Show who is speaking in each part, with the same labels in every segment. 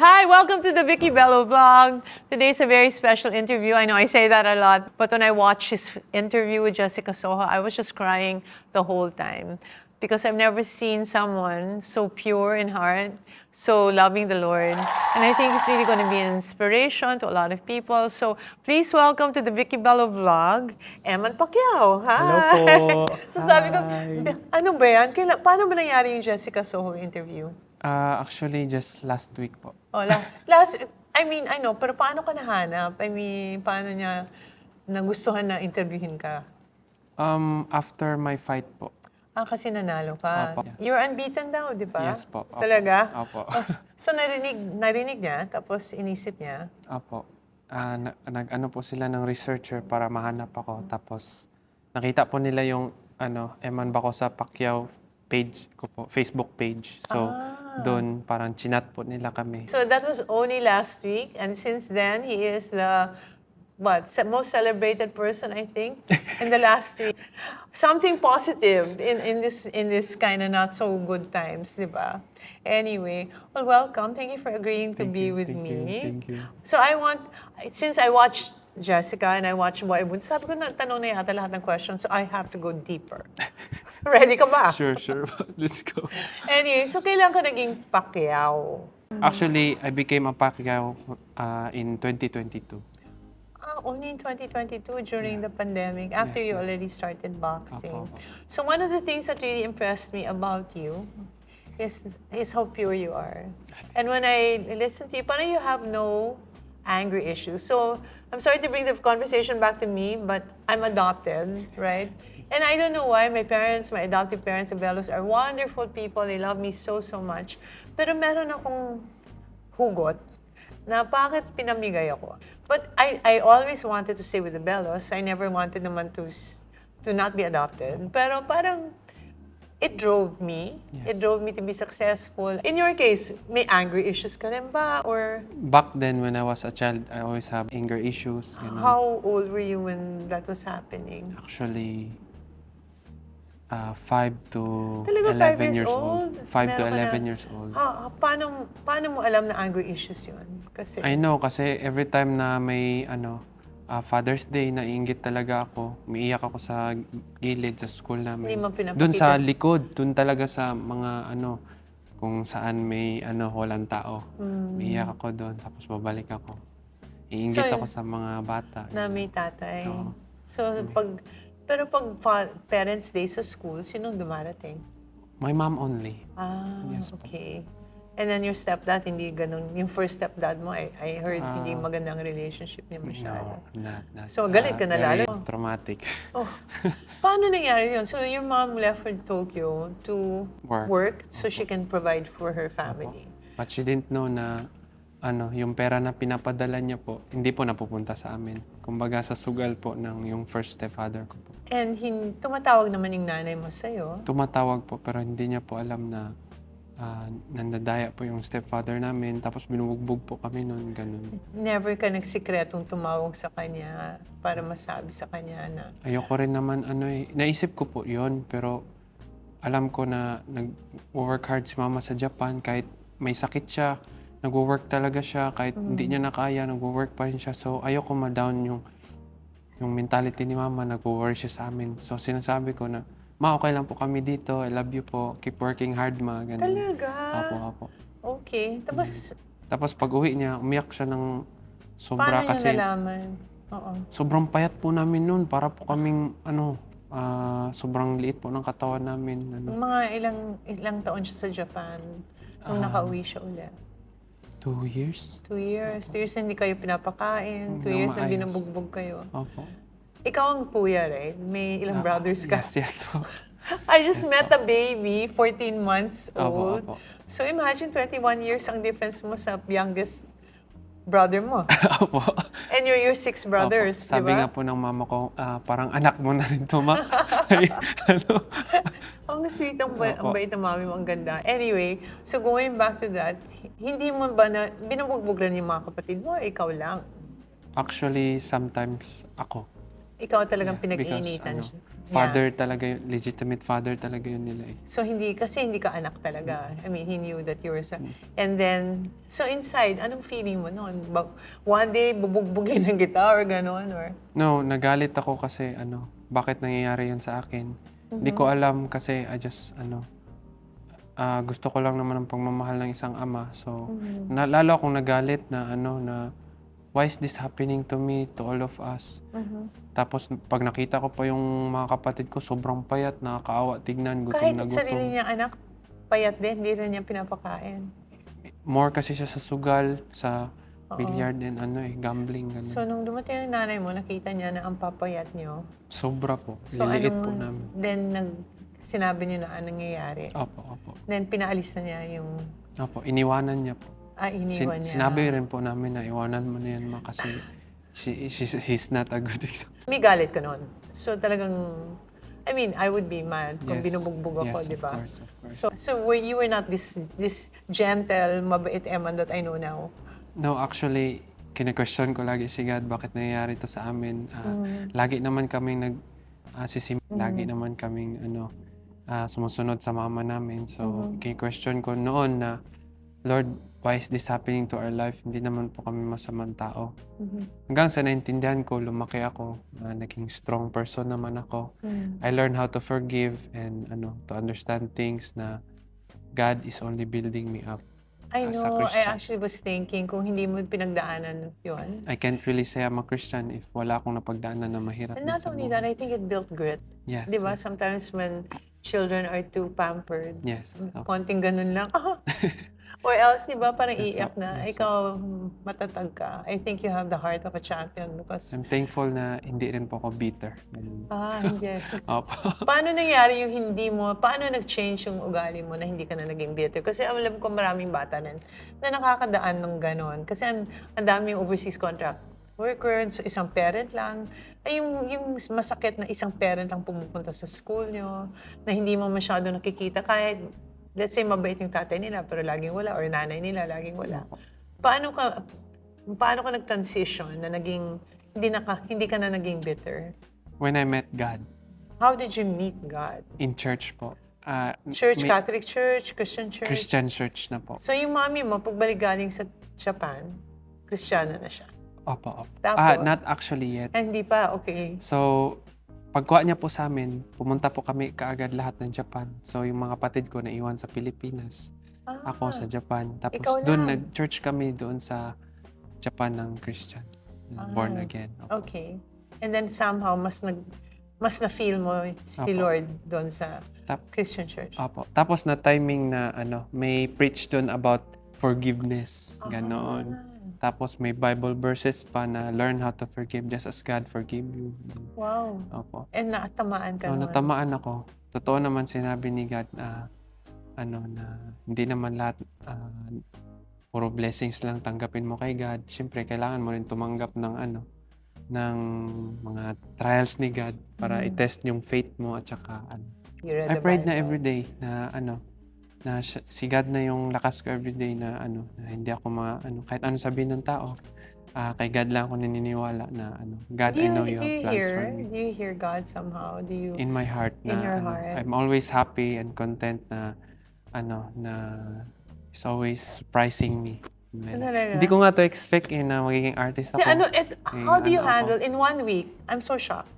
Speaker 1: Hi, welcome to the Vicky Bello vlog. Today's a very special interview. I know I say that a lot, but when I watched his interview with Jessica Soho, I was just crying the whole time because I've never seen someone so pure in heart, so loving the Lord. And I think it's really going to be an inspiration to a lot of people. So please welcome to the Vicky Bello vlog, Eman Pacquiao. Hi!
Speaker 2: Hello po.
Speaker 1: So sabi ko,
Speaker 2: Hi.
Speaker 1: ano ba yan? Paano ba nangyari yung Jessica Soho interview?
Speaker 2: Actually, just last week po.
Speaker 1: Oh, I know, pero paano ka nahanap? I mean, paano niya nagustuhan na interviewin ka?
Speaker 2: After my fight po.
Speaker 1: Kasi nanalo ka.
Speaker 2: Opo.
Speaker 1: You're unbeaten daw, di ba?
Speaker 2: Yes po. Opo.
Speaker 1: Talaga?
Speaker 2: Opo.
Speaker 1: So narinig niya, tapos inisip niya?
Speaker 2: Opo. Nag-ano po sila ng researcher para mahanap ako. Tapos nakita po nila yung Eman Bacosa Pacquiao page ko po, Facebook page. So doon parang chinat po nila kami.
Speaker 1: So that was only last week, and since then, he is the most celebrated person, I think, in the last week. Something positive in this kind of not so good times, di ba? Anyway, well, welcome. Thank you for agreeing to be with me.
Speaker 2: Thank you.
Speaker 1: So since I watched Jessica and I watched Boywood, sabi ko na tanong na yata lahat ng questions, so I have to go deeper. Ready ka ba?
Speaker 2: Sure. Let's go.
Speaker 1: Anyway, so kailan ka naging Pacquiao?
Speaker 2: Actually, I became a Pacquiao in 2022.
Speaker 1: Only in 2022 during the pandemic, after you already started boxing.
Speaker 2: Opo.
Speaker 1: So one of the things that really impressed me about you is how pure you are. And when I listen to you, parang you have no anger issues. So I'm sorry to bring the conversation back to me, but I'm adopted, right? And I don't know why my adoptive parents, the Bellos, are wonderful people. They love me so much. Pero meron akong hugot na bakit pinamigay ako. But I always wanted to stay with the Bellos. I never wanted naman to not be adopted. Pero parang it drove me.
Speaker 2: Yes.
Speaker 1: It drove me to be successful. In your case, may anger issues ka rin ba? Or
Speaker 2: Back then, when I was a child, I always have anger issues. Ganun.
Speaker 1: how old were you when that was happening?
Speaker 2: Actually, 5 to
Speaker 1: Talaga
Speaker 2: 11
Speaker 1: 5
Speaker 2: years old. 5 to
Speaker 1: Meron ka
Speaker 2: 11
Speaker 1: na-
Speaker 2: years old.
Speaker 1: Paano mo alam na anger issues yun? Kasi
Speaker 2: I know kasi every time na may Father's Day, naiinggit talaga ako. Umiiyak ako sa gilid sa school namin.
Speaker 1: Hindi mo pinapakita
Speaker 2: Doon sa likod, doon talaga sa mga kung saan may walang tao. Umiiyak ako doon, tapos babalik ako. Iinggit
Speaker 1: So,
Speaker 2: ako sa mga bata.
Speaker 1: na may tatay.
Speaker 2: Oo.
Speaker 1: So, pag Parents' Day sa school, sinong dumarating?
Speaker 2: My mom only. Yes po.
Speaker 1: Okay. And then your stepdad, hindi ganun. Yung first stepdad mo, I heard hindi magandang relationship niya masyado.
Speaker 2: No, not.
Speaker 1: So, galit ka na
Speaker 2: very
Speaker 1: lalo?
Speaker 2: traumatic.
Speaker 1: Oh, paano nangyari yun? So, your mom left for Tokyo to work so she can provide for her family.
Speaker 2: But she didn't know na yung pera na pinapadala niya po, hindi po napupunta sa amin. Kumbaga sa sugal po ng yung first stepfather ko po.
Speaker 1: And tumatawag naman yung nanay mo sa'yo.
Speaker 2: Tumatawag po pero hindi niya po alam na nandadaya po yung stepfather namin. Tapos binubugbog po kami noon, ganun.
Speaker 1: Never ka nagsikretong tumawag sa kanya para masabi sa kanya na
Speaker 2: Ayoko rin naman naisip ko po yon pero alam ko na nag-work hard si mama sa Japan kahit may sakit siya. Nag-work talaga siya kahit hindi niya nakaya, nag-work pa rin siya. So ayoko ma-down yung mentality ni mama, nag-work siya sa amin. So sinasabi ko na, ma, okay lang po kami dito, I love you po, keep working hard ma, ganun.
Speaker 1: talaga?
Speaker 2: Apo.
Speaker 1: Okay.
Speaker 2: Tapos pag uwi niya, umiyak siya ng
Speaker 1: Paano
Speaker 2: sobra kasi
Speaker 1: niya nalaman? Oo.
Speaker 2: sobrang payat po namin noon, para po kaming sobrang liit po ng katawan namin.
Speaker 1: Mga ilang taon siya sa Japan nung nakauwi siya ulit?
Speaker 2: 2 years?
Speaker 1: 2 years. 2 years na hindi kayo pinapakain. 2
Speaker 2: Nang
Speaker 1: years na
Speaker 2: maayos.
Speaker 1: binubugbog kayo.
Speaker 2: Opo.
Speaker 1: Ikaw ang kuya, right? May ilang brothers ka.
Speaker 2: Yes po.
Speaker 1: I just met a baby, 14 months old.
Speaker 2: Opo.
Speaker 1: So imagine 21 years ang difference mo sa youngest brother mo.
Speaker 2: Opo.
Speaker 1: And your 6 brothers, di
Speaker 2: Opo. Sabi nga
Speaker 1: ba?
Speaker 2: po ng mama ko, parang anak mo na rin to, ma. Ay,
Speaker 1: Ang sweet, ang
Speaker 2: Opo.
Speaker 1: bait ng mami mo, ang ganda. Anyway, so going back to that, hindi mo ba na binubugbog rin yung mga kapatid mo or ikaw lang?
Speaker 2: Actually, sometimes ako.
Speaker 1: Ikaw talagang
Speaker 2: Yeah,
Speaker 1: pinag-iinitan
Speaker 2: because,
Speaker 1: siya.
Speaker 2: father talaga yun, legitimate father talaga yun nila eh.
Speaker 1: So hindi ka anak talaga. I mean, he knew that you were and then so inside, anong feeling mo noon? One day bubugbugin ng kita or ganon or
Speaker 2: No, nagalit ako kasi bakit nangyayari yun sa akin? Hindi ko alam kasi I just gusto ko lang naman ang pagmamahal ng isang ama. So, lalo akong nagalit na na why is this happening to me, to all of us? Tapos pag nakita ko pa yung mga kapatid ko, sobrang payat, nakakaawa tignan, gutom
Speaker 1: kahit
Speaker 2: na
Speaker 1: sarili
Speaker 2: gutom.
Speaker 1: niya anak, payat din, hindi rin niya pinapakain.
Speaker 2: More kasi siya sa sugal, sa
Speaker 1: Oo.
Speaker 2: billiard and gambling, ganun.
Speaker 1: So nung dumating ang nanay mo, nakita niya na ang papayat niyo.
Speaker 2: Sobra po,
Speaker 1: So
Speaker 2: liliit po namin.
Speaker 1: then sinabi niyo na anong nangyayari.
Speaker 2: Opo.
Speaker 1: Then pinaalis na niya yung
Speaker 2: Opo, iniwanan niya po.
Speaker 1: iniwan niya.
Speaker 2: Sinabi rin po namin na iwanan mo na yan ma kasi he's not a good example.
Speaker 1: May galit ka noon. So talagang, I mean, I would be mad kung
Speaker 2: Yes.
Speaker 1: binubugbog ako,
Speaker 2: Yes,
Speaker 1: di ba?
Speaker 2: of course.
Speaker 1: So you were not this gentle, mabait Eman that I know now.
Speaker 2: No, actually, kine-question ko lagi si God, bakit nangyayari to sa amin? Lagi naman kaming lagi naman kaming sumusunod sa mama namin. So, kine-question ko noon na, Lord, why is this happening to our life? Hindi naman po kami masamang tao. Hanggang sa naintindihan ko, lumaki ako, naging strong person naman ako. I learned how to forgive and to understand things na God is only building me up.
Speaker 1: I
Speaker 2: As a
Speaker 1: know, I
Speaker 2: Christian.
Speaker 1: actually was thinking kung hindi mo pinagdaanan yun.
Speaker 2: I can't really say I'm a Christian if wala akong napagdaanan na mahirap.
Speaker 1: And
Speaker 2: din
Speaker 1: not
Speaker 2: sa
Speaker 1: only
Speaker 2: buhay.
Speaker 1: that, I think it built grit.
Speaker 2: Yes.
Speaker 1: Di ba?
Speaker 2: Yes.
Speaker 1: Sometimes when children are too pampered,
Speaker 2: Yes. Opo.
Speaker 1: konting ganun lang, or else, di ba, parang
Speaker 2: Yes,
Speaker 1: iiyak na,
Speaker 2: yes,
Speaker 1: ikaw matatag ka. I think you have the heart of a champion because,
Speaker 2: I'm thankful na hindi rin po ako bitter. Ganun.
Speaker 1: hindi.
Speaker 2: Opo.
Speaker 1: Paano nangyari yung paano nag-change yung ugali mo na hindi ka na naging bitter? Kasi alam ko maraming bata na nakakadaan ng ganon. Kasi ang daming overseas contract workers, isang parent lang. Ay, yung masakit na isang parent lang pumupunta sa school nyo, na hindi mo masyado nakikita kahit, let's say, mabait yung tatay nila, pero laging wala, or nanay nila, laging wala. Paano ka nag-transition na hindi ka na naging bitter?
Speaker 2: When I met God,
Speaker 1: How did you meet God?
Speaker 2: in church po.
Speaker 1: Church,
Speaker 2: may
Speaker 1: Catholic Church, Christian Church?
Speaker 2: Christian church na po.
Speaker 1: So yung mommy mo, pagbalik galing sa Japan, Kristiyana na siya.
Speaker 2: Opo.
Speaker 1: Tapos?
Speaker 2: Not actually yet.
Speaker 1: Hindi pa, okay.
Speaker 2: So, pagkuha niya po sa amin, pumunta po kami kaagad lahat ng Japan. So, yung mga kapatid ko naiwan sa Pilipinas. Ako sa Japan. Tapos
Speaker 1: ikaw
Speaker 2: doon,
Speaker 1: lang.
Speaker 2: nag-church kami doon sa Japan ng Christian. Born again. Opo.
Speaker 1: Okay. And then somehow, mas na-feel mo si
Speaker 2: Opo.
Speaker 1: Lord doon sa
Speaker 2: Tap-
Speaker 1: Christian Church.
Speaker 2: Opo. Tapos na timing na may preach doon about forgiveness. Ganoon. Tapos may Bible verses pa na learn how to forgive just as God forgive you.
Speaker 1: Wow.
Speaker 2: Opo.
Speaker 1: And natamaan ka
Speaker 2: So,
Speaker 1: nun.
Speaker 2: natamaan ako. Totoo naman sinabi ni God na na hindi naman lahat puro blessings lang tanggapin mo kay God. Siyempre, kailangan mo rin tumanggap ng ng mga trials ni God para i-test yung faith mo at saka
Speaker 1: You read
Speaker 2: I
Speaker 1: the
Speaker 2: prayed na
Speaker 1: Bible.
Speaker 2: everyday na na si God na yung lakas ko everyday na na hindi ako kahit ano sabihin ng tao, kay God lang ako naniniwala na God, I know you have plans for me.
Speaker 1: Do you hear God somehow? Do you?
Speaker 2: In my heart na
Speaker 1: In your heart.
Speaker 2: I'm always happy and content na na He's always surprising me.
Speaker 1: Talaga?
Speaker 2: Hindi ko nga to expect na magiging artist
Speaker 1: Si
Speaker 2: ako.
Speaker 1: how do you
Speaker 2: ako.
Speaker 1: handle, in 1 week, I'm so shocked.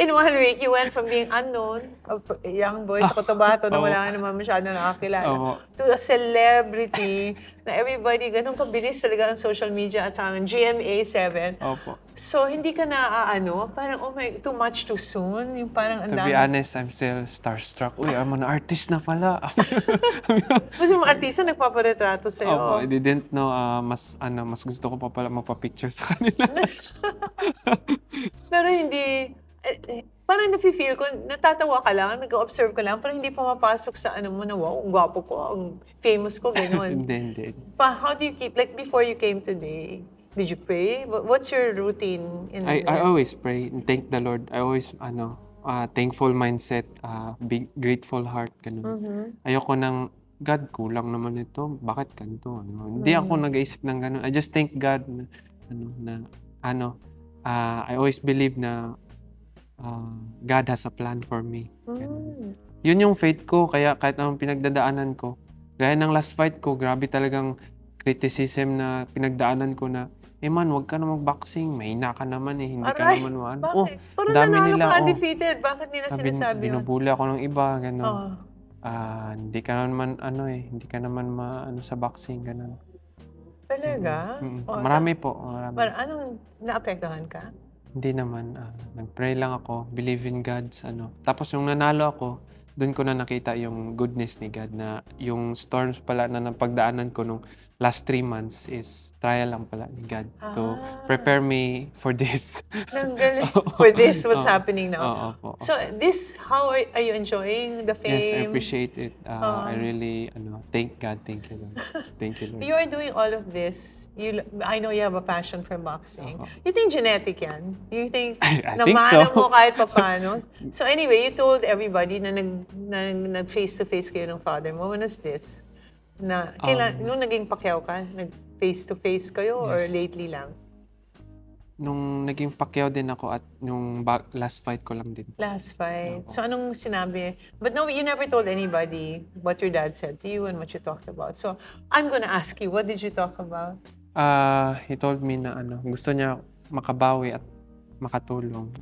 Speaker 1: In 1 week, you went from being unknown, a young boy sa Cotabato na
Speaker 2: Oo.
Speaker 1: wala ka naman masyado nakakilala,
Speaker 2: Oo.
Speaker 1: to a celebrity na everybody, ganun kabilis talaga ang social media at sa amin, GMA 7.
Speaker 2: Opo.
Speaker 1: So, hindi ka na parang, oh my, too much too soon? Yung parang ang
Speaker 2: To be
Speaker 1: dami.
Speaker 2: honest, I'm still starstruck. Uy, I'm an artist na pala.
Speaker 1: Kasi mga artista nagpaparetrato sa'yo.
Speaker 2: Opo, I didn't know. Mas gusto ko pa pala magpa-picture sa kanila.
Speaker 1: Pero hindi, parang nafe-feel ko, natatawa ka lang, nag-observe ka lang, pero hindi pumapasok sa mo na, wow, ang gwapo ko, ang famous ko, gano'n.
Speaker 2: Hindi.
Speaker 1: How do you keep, like before you came today, did you pray? What's your routine?
Speaker 2: I always pray and thank the Lord. I always, thankful mindset, big, grateful heart, ganun. Ayoko nang, God, kulang naman ito. Bakit ganito? Hindi ako nag-iisip ng ganun. I just thank God na, I always believe na God has a plan for me.
Speaker 1: Mm.
Speaker 2: Yun yung faith ko, kaya kahit anong pinagdadaanan ko, gaya ng last fight ko, grabe talagang criticism na pinagdaanan ko na, man, wag ka na mag-boxing, mahina ka naman eh, hindi ka
Speaker 1: Aray,
Speaker 2: naman maano.
Speaker 1: bakit? Pero
Speaker 2: dami
Speaker 1: nanalo
Speaker 2: nila,
Speaker 1: ka undefeated. Bakit nila sinasabi yun?
Speaker 2: binubuli ako ng iba, gano'n.
Speaker 1: Oh,
Speaker 2: Hindi ka naman, hindi ka naman maano sa boxing, gano'n.
Speaker 1: talaga? Oh,
Speaker 2: Marami po, marami.
Speaker 1: Anong naapektuhan ka?
Speaker 2: Hindi naman, nag-pray lang ako, believe in God's Tapos yung nanalo ako, doon ko na nakita yung goodness ni God na yung storms pala na napagdaanan ko nung last 3 months is trial lang pala ni God to prepare me for this.
Speaker 1: Ang galing.
Speaker 2: Oo.
Speaker 1: For this, what's
Speaker 2: Oo.
Speaker 1: happening now.
Speaker 2: Oo po.
Speaker 1: So, how are you enjoying the
Speaker 2: Yes, I
Speaker 1: fame?
Speaker 2: appreciate it. I really, thank God, thank you Lord. Thank you Lord.
Speaker 1: You are doing all of this. I know you have a passion for boxing.
Speaker 2: Oo.
Speaker 1: You think genetic yan? You think
Speaker 2: I
Speaker 1: na
Speaker 2: think
Speaker 1: mana
Speaker 2: so.
Speaker 1: mo kahit papano? So anyway, you told everybody na nag face-to-face kayo ng father mo. When was this? Nung naging Pacquiao ka, nag face-to-face kayo or
Speaker 2: Yes.
Speaker 1: lately lang?
Speaker 2: Nung naging Pacquiao din ako at nung last fight ko lang din.
Speaker 1: Last fight.
Speaker 2: Opo.
Speaker 1: So anong sinabi? But no, you never told anybody what your dad said to you and what you talked about. So I'm gonna ask you, what did you talk about?
Speaker 2: He told me na gusto niya makabawi at makatulong.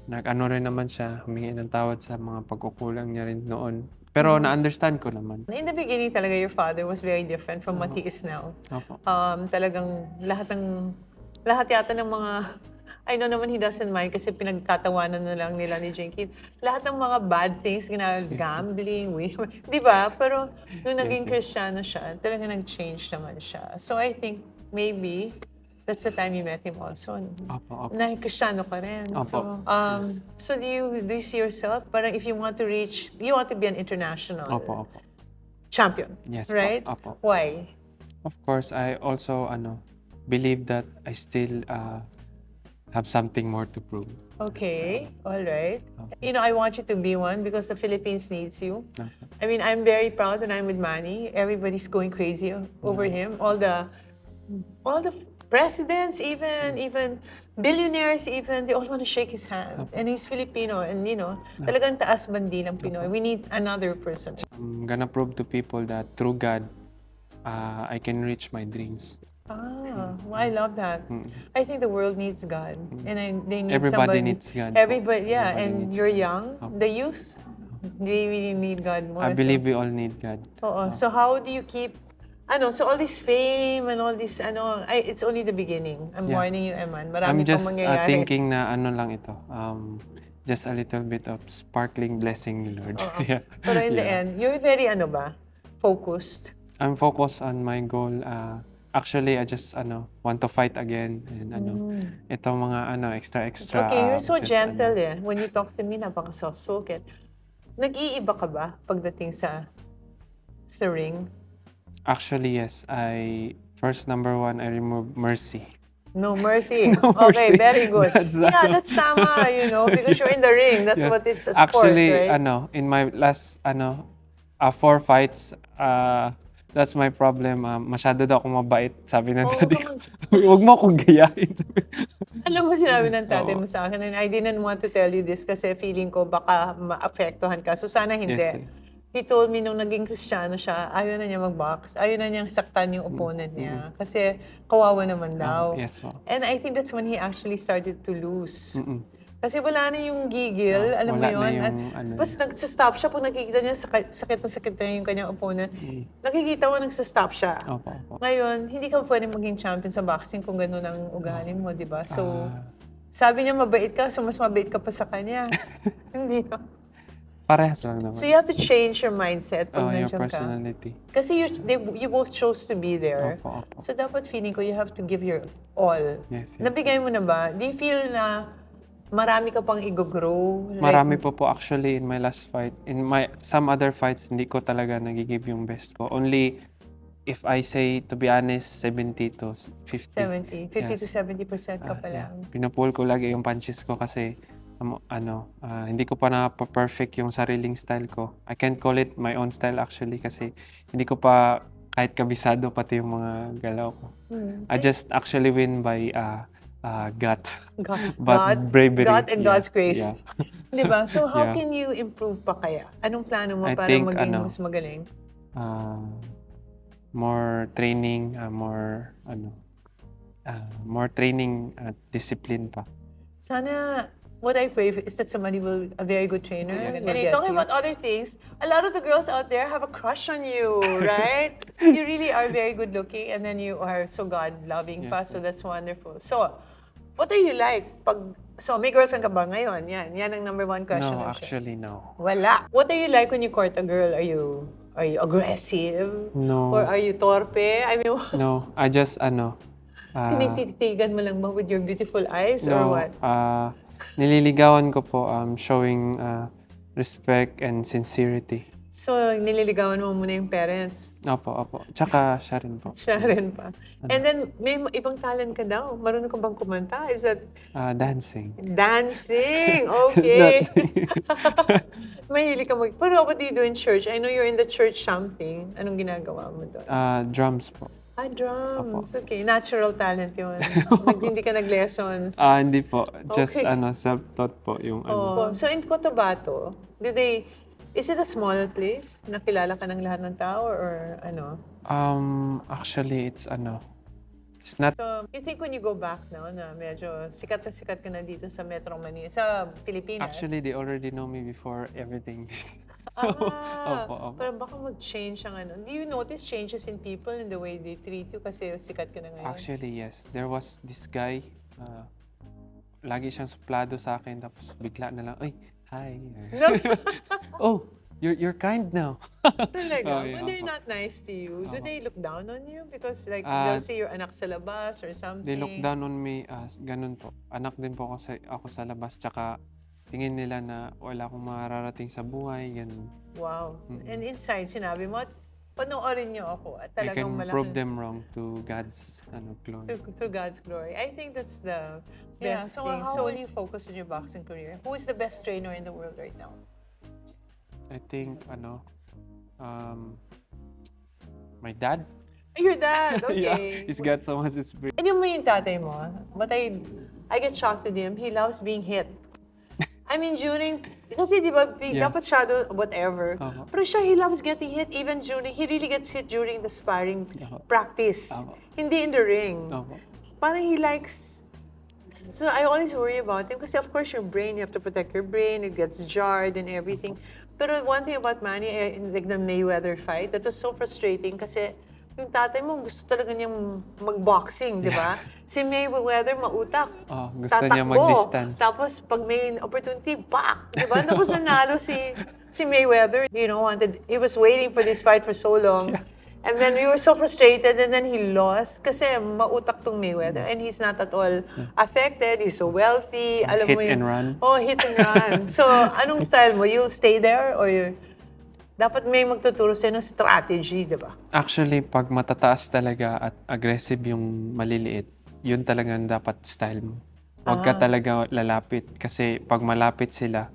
Speaker 2: Nag-ano rin naman siya, humingi ng tawad sa mga pagkukulang niya rin noon. Pero na-understand ko naman.
Speaker 1: In the beginning talaga, your father was very different from what he is now.
Speaker 2: Opo.
Speaker 1: Talagang lahat yata ng mga, I know naman he doesn't mind kasi pinagtatawanan na lang nila ni Jinky. Lahat ng mga bad things, gambling, di ba? Pero nung naging
Speaker 2: Yes.
Speaker 1: Kristiyano siya, talaga nag-change naman siya. So I think maybe that's the time you met him also.
Speaker 2: Opo.
Speaker 1: Na Kristiyano ka rin.
Speaker 2: Opo.
Speaker 1: So do you see yourself, parang if you want to be an international
Speaker 2: Opo.
Speaker 1: champion,
Speaker 2: Yes
Speaker 1: right?
Speaker 2: po. Opo.
Speaker 1: Why?
Speaker 2: Of course, I also believe that I still have something more to prove.
Speaker 1: Okay, all right.
Speaker 2: Okay.
Speaker 1: I want you to be one because the Philippines needs you.
Speaker 2: Okay.
Speaker 1: I mean, I'm very proud when I'm with Manny. Everybody's going crazy over him. All the presidents, even billionaires, they all want to shake his hand. And he's Filipino, and talagang taas bandi ng Pinoy. We need another person.
Speaker 2: I'm gonna prove to people that through God, I can reach my dreams.
Speaker 1: Well, I love that. I think the world needs God, and they need
Speaker 2: Everybody
Speaker 1: somebody.
Speaker 2: needs God.
Speaker 1: Everybody, yeah.
Speaker 2: Everybody
Speaker 1: And
Speaker 2: needs
Speaker 1: you're
Speaker 2: God.
Speaker 1: young, the youth, they really need God more.
Speaker 2: I believe we all need God.
Speaker 1: So how do you keep? So all this fame and all this, it's only the beginning. I'm
Speaker 2: Yeah.
Speaker 1: warning you, Eman.
Speaker 2: I'm
Speaker 1: Marami
Speaker 2: just
Speaker 1: pang mangyayari.
Speaker 2: thinking na lang ito. Just a little bit of sparkling blessing ni Lord. Yeah.
Speaker 1: Pero in the
Speaker 2: Yeah.
Speaker 1: end, you're very focused.
Speaker 2: I'm focused on my goal. Actually, I just want to fight again and itong mga extra.
Speaker 1: Okay, you're so
Speaker 2: just,
Speaker 1: gentle eh. When you talk to me, napaka-soft-spoken. Nag-iiba ka ba pagdating sa ring?
Speaker 2: Actually, yes. First number 1, I remove mercy.
Speaker 1: No mercy.
Speaker 2: No
Speaker 1: Okay,
Speaker 2: mercy.
Speaker 1: very good.
Speaker 2: That's
Speaker 1: That's tama, because you're in the ring. That's
Speaker 2: Yes.
Speaker 1: what it's a sport,
Speaker 2: Actually,
Speaker 1: right?
Speaker 2: in my last 4 fights, that's my problem. Masyado daw akong mabait, sabi ng
Speaker 1: Oo,
Speaker 2: daddy ko. Huwag mo akong gayahin.
Speaker 1: Alam mo, sinabi ng tatay
Speaker 2: Oo.
Speaker 1: mo sa akin, and I didn't want to tell you this kasi feeling ko baka maapektuhan ka. So sana hindi.
Speaker 2: Yes.
Speaker 1: He told me nung naging Kristiyano siya, ayaw na niya mag-box. Ayaw na niyang saktan yung opponent niya. Kasi kawawa naman daw.
Speaker 2: Yes po.
Speaker 1: And I think that's when he actually started to lose.
Speaker 2: Mm-mm.
Speaker 1: Kasi wala na yung gigil, alam mo
Speaker 2: wala na
Speaker 1: yun?
Speaker 2: yung
Speaker 1: Tapos nagsa-stop siya pag nakikita niya sakit na yung kanyang opponent. Nakikita mo nagsa-stop siya.
Speaker 2: Opo.
Speaker 1: Ngayon, hindi ka pwedeng maging champion sa boxing kung gano'n ang ugali mo, di ba? So,
Speaker 2: Ah.
Speaker 1: sabi niya mabait ka, so mas mabait ka pa sa kanya. Hindi no?
Speaker 2: Parehas lang naman.
Speaker 1: So you have to change your mindset pag
Speaker 2: Your
Speaker 1: nandiyan ka.
Speaker 2: personality.
Speaker 1: Kasi you both chose to be there.
Speaker 2: Opo.
Speaker 1: So dapat feeling ko you have to give your all.
Speaker 2: Yes.
Speaker 1: Nabigay mo na ba? Do you feel na marami ka pang i-grow?
Speaker 2: Marami po actually in my last fight. In some other fights, hindi ko talaga nagigive yung best ko. Only if I say, to be honest, 70 to 50.
Speaker 1: 50 to
Speaker 2: Yes.
Speaker 1: 70% ka pa
Speaker 2: Yeah.
Speaker 1: lang.
Speaker 2: Pinupull ko lagi yung punches ko kasi hindi ko pa na-perfect yung sariling style ko. I can't call it my own style actually kasi hindi ko pa kahit kabisado pati yung mga galaw ko. I just actually win by gut,
Speaker 1: God,
Speaker 2: but bravery.
Speaker 1: God and
Speaker 2: Yeah,
Speaker 1: God's grace.
Speaker 2: yeah.
Speaker 1: Di ba? So how
Speaker 2: Yeah.
Speaker 1: can you improve pa kaya? Anong plano mo
Speaker 2: I
Speaker 1: para
Speaker 2: think,
Speaker 1: maging
Speaker 2: ano,
Speaker 1: mas magaling?
Speaker 2: more training, more training at discipline pa.
Speaker 1: Sana, what I pray is that somebody will, a very good trainer,
Speaker 2: Yes.
Speaker 1: will get talking
Speaker 2: you.
Speaker 1: about other things, a lot of the girls out there have a crush on you, right? You really are very good looking and then you are so God-loving pa,
Speaker 2: Yes,
Speaker 1: so that's wonderful. So, what are you like? So, may girlfriend ka ba ngayon? Yan ang number one question.
Speaker 2: No,
Speaker 1: I'm sure.
Speaker 2: actually, no.
Speaker 1: Wala. What are you like when you court a girl? Are you aggressive?
Speaker 2: No.
Speaker 1: Or are you torpe? I mean,
Speaker 2: No, I just,
Speaker 1: tinititigan mo lang ba with your beautiful eyes or
Speaker 2: no,
Speaker 1: what?
Speaker 2: nililigawan ko po, showing respect and sincerity.
Speaker 1: So, nililigawan mo muna yung parents.
Speaker 2: Opo. Tsaka siya rin po.
Speaker 1: Siya rin pa. And then, may ibang talent ka daw. Marunong ka bang kumanta? Is that
Speaker 2: Dancing.
Speaker 1: dancing? Okay.
Speaker 2: Dancing.
Speaker 1: Mahilig ka Pero what do you do in church? I know you're in the church something. Anong ginagawa mo doon?
Speaker 2: Drums po.
Speaker 1: Drums. Okay. Natural talent yun. Hindi ka nag-lessons.
Speaker 2: Hindi po. Just,
Speaker 1: Okay.
Speaker 2: self-taught po yung
Speaker 1: Oh, so in Cotabato, is it a small place? Nakilala ka ng lahat ng tao or ano?
Speaker 2: Actually, it's not,
Speaker 1: So, you think when you go back now na medyo sikat na sikat ka na dito sa Metro Manila, sa Pilipinas?
Speaker 2: actually, they already know me before everything. Opo.
Speaker 1: Pero baka mag-change ang ano. Do you notice changes in people in the way they treat you kasi sikat ka na ngayon?
Speaker 2: Actually, yes. There was this guy, lagi siyang suplado sa akin, tapos bigla na lang, "Uy, hi."
Speaker 1: No.
Speaker 2: Oh, you're kind now.
Speaker 1: Talaga?
Speaker 2: Oh, yeah,
Speaker 1: When they're
Speaker 2: opo.
Speaker 1: not nice to you, do
Speaker 2: Opo.
Speaker 1: they look down on you? Because like,
Speaker 2: Ah,
Speaker 1: they'll say you're anak sa labas or something.
Speaker 2: They look down on me as ganun po. Anak din po ako sa labas, tsaka tingin nila na wala akong mararating sa buhay, ganun.
Speaker 1: Wow.
Speaker 2: Mm-mm.
Speaker 1: And inside, sinabi mo, panoorin niyo ako at
Speaker 2: I
Speaker 1: talagang
Speaker 2: can
Speaker 1: malaki.
Speaker 2: prove them wrong to God's glory.
Speaker 1: Through God's glory. I think that's the
Speaker 3: Yeah,
Speaker 1: best
Speaker 3: so
Speaker 1: thing.
Speaker 3: how
Speaker 1: So,
Speaker 3: will
Speaker 1: when you focus on your boxing career, who is the best trainer in the world right now?
Speaker 2: I think, my dad.
Speaker 1: Your dad, okay.
Speaker 2: Yeah, he's got so much experience.
Speaker 1: And yung tatay mo, but I get shocked with him. He loves being hit. I mean, kasi di ba,
Speaker 2: Yeah.
Speaker 1: dapat siya whatever.
Speaker 2: Opo.
Speaker 1: Pero siya, he loves getting hit even he really gets hit during the sparring
Speaker 2: Opo.
Speaker 1: practice.
Speaker 2: Opo.
Speaker 1: Hindi in the ring.
Speaker 2: Opo.
Speaker 1: Parang he likes, so I always worry about him kasi of course your brain, you have to protect your brain, it gets jarred and everything. Pero one thing about Manny, like the Mayweather fight, that was so frustrating kasi yung tatay mo gusto talaga niyang mag-boxing, di ba? Si Mayweather mautak.
Speaker 2: Oh, gusto niya mag-distance.
Speaker 1: Tapos pag may opportunity, back! Di ba? Tapos nanalo si Mayweather. He was waiting for this fight for so long.
Speaker 2: Yeah.
Speaker 1: And then we were so frustrated and then he lost kasi mautak tong Mayweather and he's not at all affected. He's so wealthy. Alam
Speaker 2: Hit
Speaker 1: mo yun.
Speaker 2: and run.
Speaker 1: Oh, hit and run. So, anong style mo? You'll stay there or dapat may magtuturo sa'yo ng strategy, di ba?
Speaker 2: Actually, pag matataas talaga at aggressive yung maliliit, yun talagang dapat style mo. Huwag ka talaga lalapit kasi pag malapit sila,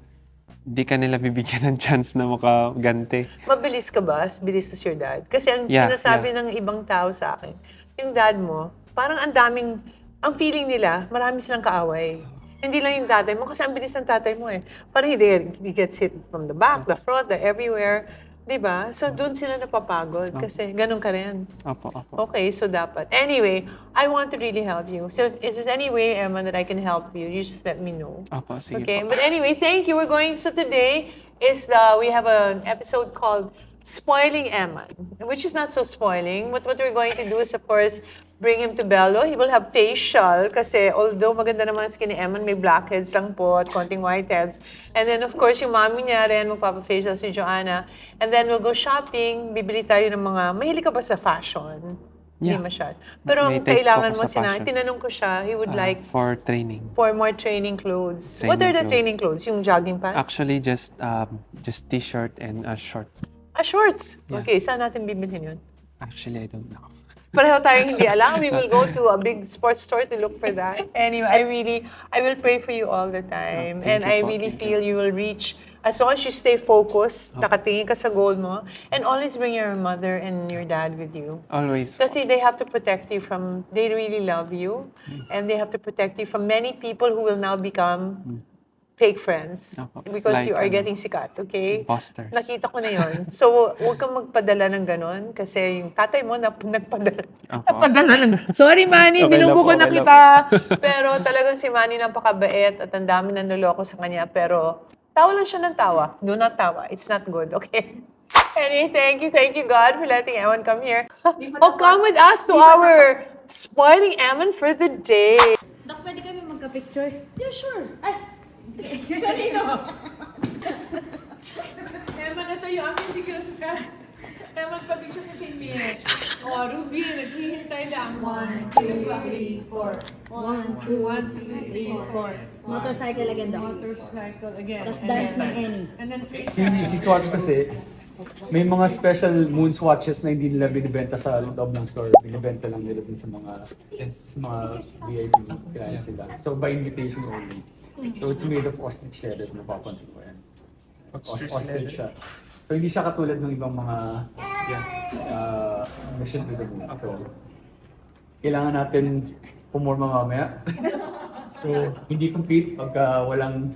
Speaker 2: di ka nila bibigyan ng chance na makaganti.
Speaker 1: Mabilis ka ba? Bilis as your dad? Kasi ang
Speaker 2: Yeah,
Speaker 1: sinasabi ng ibang tao sa akin, yung dad mo, parang ang feeling nila, marami silang kaaway. Hindi lang yung tatay mo, kasi ang bilis ng tatay mo eh. Parang he gets hit from the back, the front, everywhere. Diba? So, doon sila napapagod kasi ganun ka rin.
Speaker 2: Opo.
Speaker 1: Okay, so dapat. Anyway, I want to really help you. So, if there's any way, Emma, that I can help you, you just let me know.
Speaker 2: Opo, sige
Speaker 1: Okay,
Speaker 2: po.
Speaker 1: but anyway, thank you. So today we have an episode called Spoiling Emma, which is not so spoiling. What we're going to do is, of course, bring him to Bello. He will have facial kasi although maganda naman ang skin ni Emma, may blackheads lang po at konting whiteheads. And then, of course, yung mommy niya rin, magpapa-facial si Joanna. And then we'll go shopping. Bibili tayo ng mahilig ka ba sa fashion?
Speaker 2: Yeah.
Speaker 1: Hindi masyad. Pero
Speaker 2: May
Speaker 1: ang
Speaker 2: taste po
Speaker 1: kailangan
Speaker 2: ako
Speaker 1: mo,
Speaker 2: sa fashion.
Speaker 1: tinanong ko siya, he would like
Speaker 2: For training.
Speaker 1: for more training clothes.
Speaker 2: Training
Speaker 1: What are the
Speaker 2: clothes.
Speaker 1: training clothes? Yung jogging pants?
Speaker 2: Actually, just t-shirt and a short.
Speaker 1: Shorts.
Speaker 2: Yeah.
Speaker 1: Okay, saan natin bibilhin yun?
Speaker 2: Actually, I don't know.
Speaker 1: Pareho tayong hindi alam. We will go to a big sports store to look for that. Anyway, I will pray for you all the time.
Speaker 2: Thank
Speaker 1: And
Speaker 2: you
Speaker 1: I
Speaker 2: po,
Speaker 1: really
Speaker 2: thank
Speaker 1: feel you will reach As long as you stay focused, nakatingin ka sa goal mo, and always bring your mother and your dad with you.
Speaker 2: Always po.
Speaker 1: Kasi they have to protect you from, they really love you, and they have to protect you from many people who will now become fake friends
Speaker 2: Opo.
Speaker 1: because
Speaker 2: Like,
Speaker 1: you are
Speaker 2: ano,
Speaker 1: getting sikat, okay?
Speaker 2: Imposters.
Speaker 1: Nakita ko na yon. So, huwag kang magpadala ng ganon kasi yung tatay mo nagpadala. Napadala ng... Sorry, Manny,
Speaker 2: Okay lang
Speaker 1: binubo
Speaker 2: po,
Speaker 1: ko na
Speaker 2: okay lang
Speaker 1: kita. Pero talagang si Manny napakabait at ang dami na naloko sa kanya. Pero tawa lang siya ng tawa. Do not tawa. It's not good, okay? Anyway, thank you, God, for letting Eman come here. Oh, come with us to our spoiling Eman for the day.
Speaker 3: Dok, pwede kami magka-picture? Yeah, sure. Ay! Kanino?
Speaker 1: Eman, ito yung aming secret friend. Eman, pa-picture ka kay Mitch. Oh, Ruby, naghihintay lang.
Speaker 3: 1, 2, 3, 4. 1, 2, 3, 4. Motorcycle again, Dok.
Speaker 1: Motorcycle again.
Speaker 3: Tapos dance ng Annie.
Speaker 1: And then face
Speaker 4: Si Swatch kasi, may mga special moon swatches na hindi nila binibenta sa loob ng store. Binibenta lang nila din sa mga VIP clients sila. So by invitation only. So it's made of ostrich leather, napapansin ko yan. Ostrich siya. So hindi siya katulad ng ibang mga mission to the moon. So kailangan natin pumorma mamaya. So hindi complete pagka walang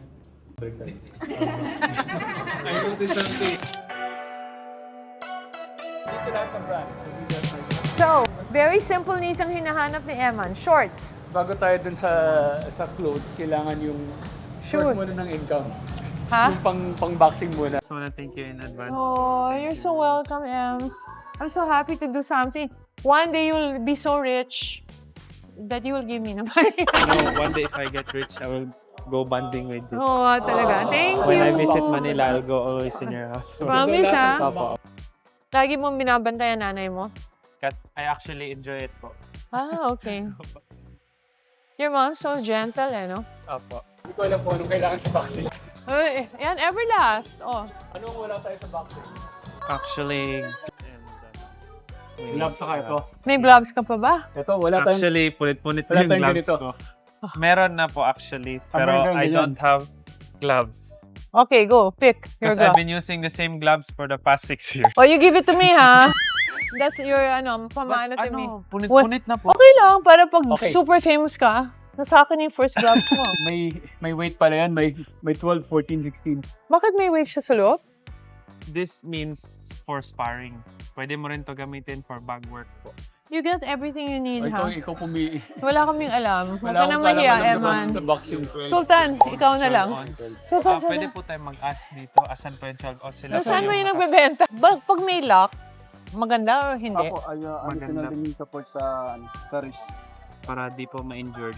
Speaker 1: So, very simple needs ang hinahanap ni Eman. Shorts,
Speaker 4: Bago tayo dun sa clothes, kailangan yung
Speaker 1: shoes.
Speaker 4: source muna ng income.
Speaker 1: Ha?
Speaker 4: Yung pang-boxing muna.
Speaker 2: Just wanna thank you in advance.
Speaker 1: Oh, you're so welcome, Ems. I'm so happy to do something. One day you'll be so rich that you will give me the money.
Speaker 5: No, one day if I get rich, I will go bonding with you.
Speaker 1: Oo, talaga. Thank
Speaker 5: When I
Speaker 1: you.
Speaker 5: visit Manila, I'll go always in your house.
Speaker 1: Promise, ha?
Speaker 5: Opo.
Speaker 1: Lagi mong binabantayan nanay mo?
Speaker 5: I actually enjoy it po.
Speaker 1: Ah, okay. Your mom's so gentle, eh, no?
Speaker 5: Opo.
Speaker 4: Hindi ko alam kung anong kailangan sa boxing.
Speaker 1: Ay, yan, Everlast. Oh.
Speaker 4: Anong wala tayo sa boxing?
Speaker 5: Actually,
Speaker 4: Gloves saka ito.
Speaker 1: May gloves ka pa ba?
Speaker 4: Ito, wala tayong...
Speaker 5: actually, punit-punit
Speaker 4: Wala
Speaker 5: na yung
Speaker 4: tayong
Speaker 5: gloves
Speaker 4: ganito.
Speaker 5: ko. Meron na po actually, pero
Speaker 4: meron
Speaker 5: I
Speaker 4: ganyan.
Speaker 5: don't have gloves.
Speaker 1: Okay, go. Pick your
Speaker 5: Because I've
Speaker 1: glove.
Speaker 5: been using the same gloves for the past 6 years.
Speaker 1: Oh, you give it to me, ha? That's your, pamana to me.
Speaker 5: Punit-punit na po.
Speaker 1: Okay lang, para pag
Speaker 4: Okay.
Speaker 1: super famous ka, nasa akin yung first gloves mo.
Speaker 4: May weight pala yan. May 12, 14, 16.
Speaker 1: Bakit may weight siya sa loob?
Speaker 5: This means for sparring. Pwede mo rin to gamitin for bag work po.
Speaker 1: You get everything you need, ha?
Speaker 4: Ikaw pumi...
Speaker 1: Wala kaming alam. Huwag
Speaker 4: Wala
Speaker 1: ka na
Speaker 4: akong
Speaker 1: mahiya,
Speaker 4: kalaman
Speaker 1: Eman.
Speaker 4: sa boxing.
Speaker 1: Sultan, ikaw na lang. Sultan,
Speaker 5: Pwede
Speaker 1: Sultan.
Speaker 5: po tayo mag-ask dito. Asan po yung 12 ounce sila?
Speaker 1: Saan mo yung nagbebenta? Pag may lock, maganda o hindi?
Speaker 5: Maganda.
Speaker 4: din yung support sa wrist.
Speaker 5: Para di po ma-injured.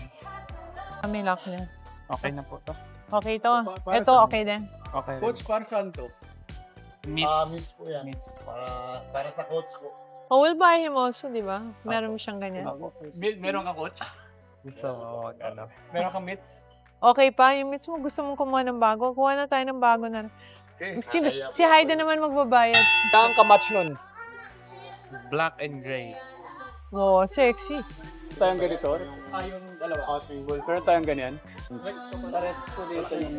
Speaker 1: May lock niya.
Speaker 5: Okay na po to.
Speaker 1: Okay to.
Speaker 4: Para
Speaker 1: Ito,
Speaker 4: saan?
Speaker 1: okay din.
Speaker 5: Okay.
Speaker 4: Coach, para saan to?
Speaker 5: Meats.
Speaker 6: Meats po yan.
Speaker 5: Meats.
Speaker 6: Para sa coach po.
Speaker 1: Oh, we'll buy him also, di ba? Meron siyang ganyan.
Speaker 4: Meron ka, coach?
Speaker 5: Gusto mo ano?
Speaker 4: Meron kang mitts?
Speaker 1: Okay pa, yung miss mo gusto mong kumuha ng bago, kuha na tayo ng bago na.
Speaker 4: Okay.
Speaker 1: Si Haida naman magbabayad.
Speaker 4: Kailangan ka match nun.
Speaker 5: Black and gray.
Speaker 1: Oh, sexy.
Speaker 4: Tayong ganito. Yung dalawa. Pero tayong ganyan. Pares po dito yung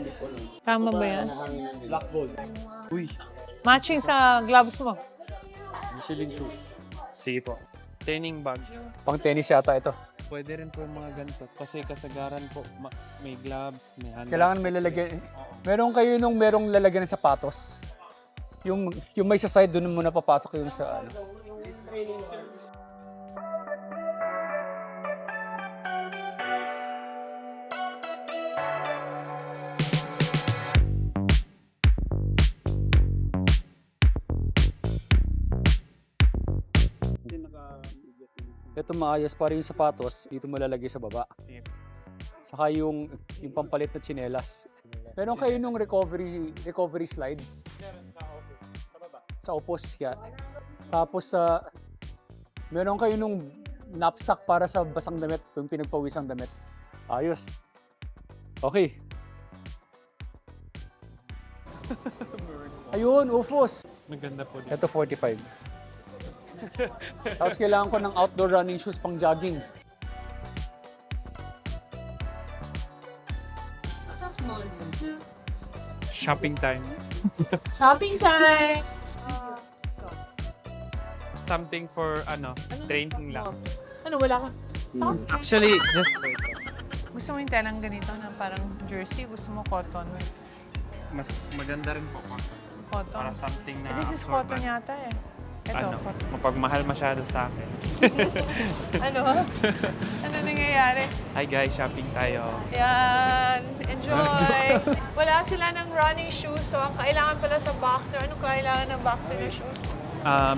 Speaker 1: Tama ba yan?
Speaker 4: black gold.
Speaker 1: Matching sa gloves mo.
Speaker 4: Michelin shoes.
Speaker 5: Sige po. Training bag.
Speaker 4: Pang tennis yata ito.
Speaker 5: Pwede rin po yung mga ganito. Kasi kasagaran po, may gloves, may handles.
Speaker 4: Kailangan may lalagyan. Meron kayo nung merong lalagyan ng sapatos. Yung may sa side doon mo na papasok yung sa ano. Ito maayos para yung sapatos, dito mo lalagay sa baba. Saka yung pampalit na tsinelas. Meron kayo nung recovery slides? Sa opos yan. Tapos meron kayo nung knapsack para sa basang damit, yung pinagpawisang damit. Ayos. Okay. Ayun, UFOs.
Speaker 5: Maganda po dito.
Speaker 4: Ito 45. Tapos kailangan ko ng outdoor running shoes pang jogging.
Speaker 3: Sa small.
Speaker 5: Shopping time.
Speaker 1: Shopping time!
Speaker 5: Something for, training lang.
Speaker 1: Ano, wala ka?
Speaker 5: Actually, just
Speaker 1: Gusto mo yung tenang ganito na parang jersey? Gusto mo cotton?
Speaker 5: mas maganda rin po cotton.
Speaker 1: Cotton?
Speaker 5: Para something na
Speaker 1: This is
Speaker 5: absorban.
Speaker 1: cotton yata eh. Ito,
Speaker 5: Ano,
Speaker 1: cotton.
Speaker 5: mapagmahal masyado sa akin.
Speaker 1: Ano? Ano nangyayari?
Speaker 5: Hi guys, shopping tayo.
Speaker 1: Yan! Enjoy! Wala sila ng running shoes, so ang kailangan pala sa boxer, anong kailangan ng boxer na shoes?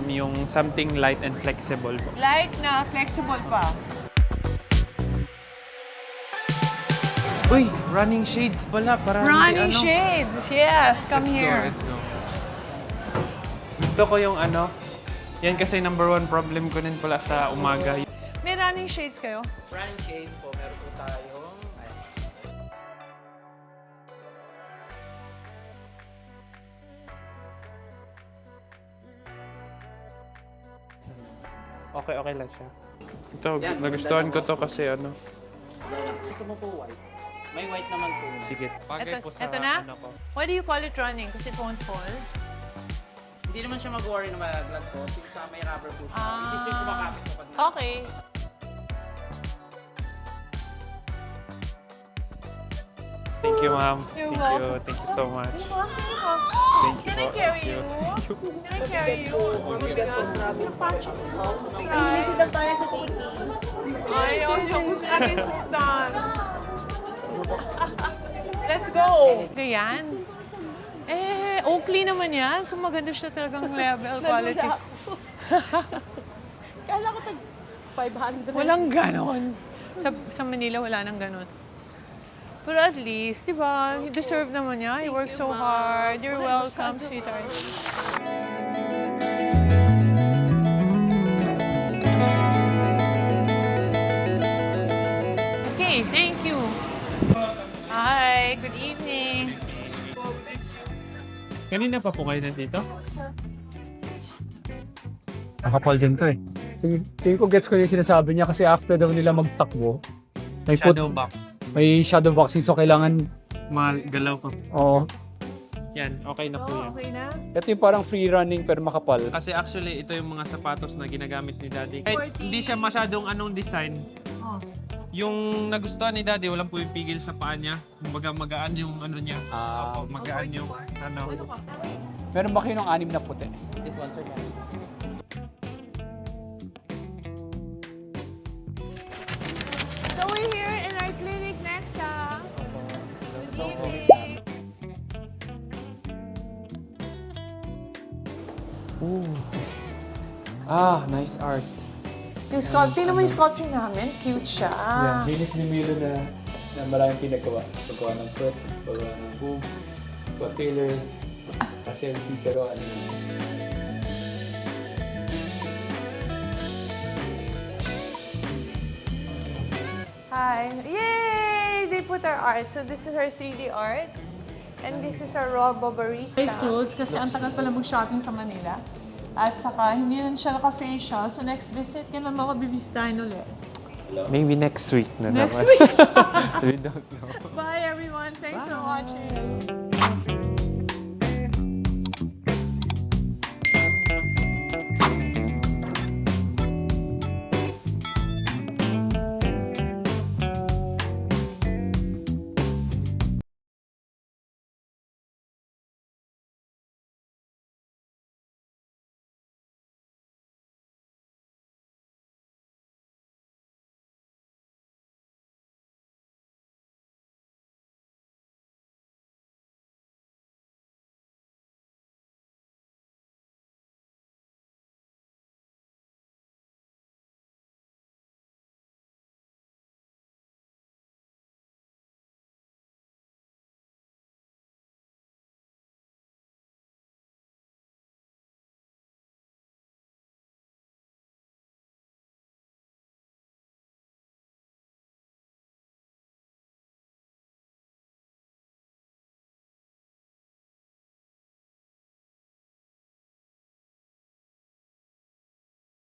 Speaker 5: Yung something light and flexible po.
Speaker 1: Light na flexible pa.
Speaker 5: Uy, running shades pala para
Speaker 1: Running
Speaker 5: hindi,
Speaker 1: shades! Yes! Come here.
Speaker 5: Let's go. Gusto ko yung yan kasi number one problem ko din pala sa umaga.
Speaker 1: May running shades kayo?
Speaker 5: Running shades po, meron po tayo. Okay lang siya. Ito, nagustuhan ko to kasi
Speaker 6: Gusto mo po white? May white naman po.
Speaker 5: sige. Bagay
Speaker 1: Ito-
Speaker 5: po sa
Speaker 1: ito na?
Speaker 5: ko.
Speaker 1: Why do you call it running? Kasi it won't fall?
Speaker 6: Hindi naman siya mag-worry na malaglag po. Since may rubber po siya.
Speaker 1: Ah.
Speaker 6: Isisip ko makapit ko pag
Speaker 1: Okay.
Speaker 5: Thank you, ma'am.
Speaker 1: You're
Speaker 5: Thank
Speaker 1: welcome.
Speaker 5: you. Thank you so much.
Speaker 1: Thank
Speaker 5: Thank you
Speaker 1: Can I
Speaker 5: po.
Speaker 1: carry
Speaker 5: Thank
Speaker 1: you?
Speaker 5: you.
Speaker 1: Can I carry you? Oh my God.
Speaker 3: Sila para sa TV.
Speaker 1: Ay, yung gusto natin sultan. Let's go! Ganyan. Eh, Oakley naman yan. So maganda siya talagang level, quality.
Speaker 3: Kala ko tag 500.
Speaker 1: Walang ganon. Sa Manila, wala nang ganon. Pero at least, di ba, he deserve naman niya. He works so hard. You're welcome, sweetheart. Okay, thank you. Hi, good evening.
Speaker 5: Kanina pa po kayo nandito?
Speaker 4: Nakapal din to eh. Tingin ko gets ko yung sinasabi niya kasi after daw nila magtakbo, may
Speaker 5: Shadow box.
Speaker 4: may shadow boxing so kailangan,
Speaker 5: Galaw ko.
Speaker 4: oh,
Speaker 5: Yan, okay na po yan.
Speaker 1: Okay na?
Speaker 4: ito yung parang free running pero makapal.
Speaker 5: Kasi actually, ito yung mga sapatos na ginagamit ni Daddy. Kahit hindi siya masyadong design, yung nagustuhan ni Daddy, walang pumipigil sa paa niya. Kumbaga magaan yung niya.
Speaker 4: Ah,
Speaker 5: Magaan yung
Speaker 4: meron ba kayo ng 6 na puti?
Speaker 6: This one, sir.
Speaker 1: So we're here in our clinic next, Good evening.
Speaker 2: Nice art.
Speaker 1: Yung sculpting naman yung sculpture namin. Cute siya.
Speaker 4: Linis ni Milo na maraming pinagawa. Paggawa ng foot, paggawa ng boobs, pag-tailors, selfie pero ano.
Speaker 1: Hi. Yay! They put our art. So this is our 3D art. And this is our raw barista. Face clothes kasi ang tagal pala mag-shopping sa Manila. At saka hindi rin siya naka-facial. So next visit, kailan mo mabibisitahin ulit?
Speaker 2: Maybe next week na
Speaker 1: Next
Speaker 2: naman.
Speaker 1: week!
Speaker 2: We don't know.
Speaker 1: Bye everyone. Thanks for watching.